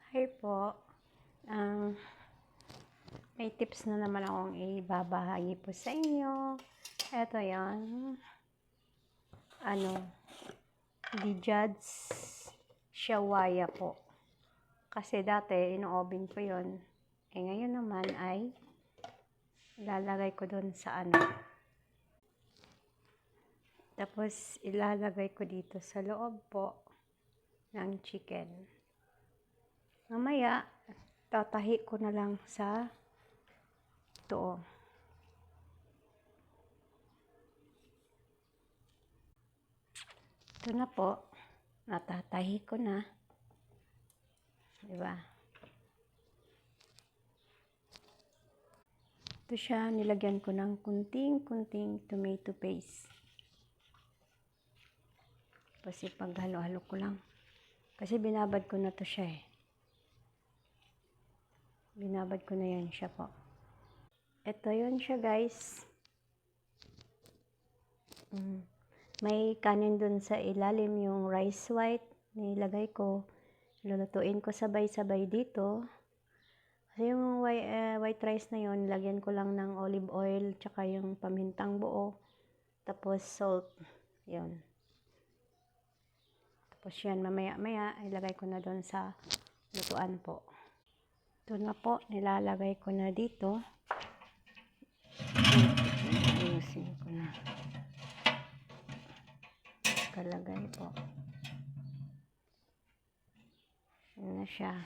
Hi po. May tips na naman akong ibabahagi po sa inyo. Ito yan. Dijads shawaya po. Kasi dati, ino-oven ko yon. Ngayon naman ay ilalagay ko doon sa Tapos, ilalagay ko dito sa loob po ng chicken. Mamaya, tatahi ko na lang sa ito. Ito na po. Natatahi ko na. Diba? Ito siya, nilagyan ko ng kunting tomato paste. Kasi paghalo-halo ko lang. Kasi binabad ko na to siya eh. Binabad ko na yan siya po. Ito yun siya guys. May kanin dun sa ilalim, yung rice white. Nilagay ko. Lulutuin ko sabay-sabay dito. Kasi yung white rice na yun, lagyan ko lang ng olive oil, tsaka yung pamintang buo. Tapos salt. Yun. Tapos yan, mamaya-maya, ilagay ko na dun sa lutuan po. Ito na po, nilalagay ko na dito. Ayusin ko na. Kalagay po. Yan na siya.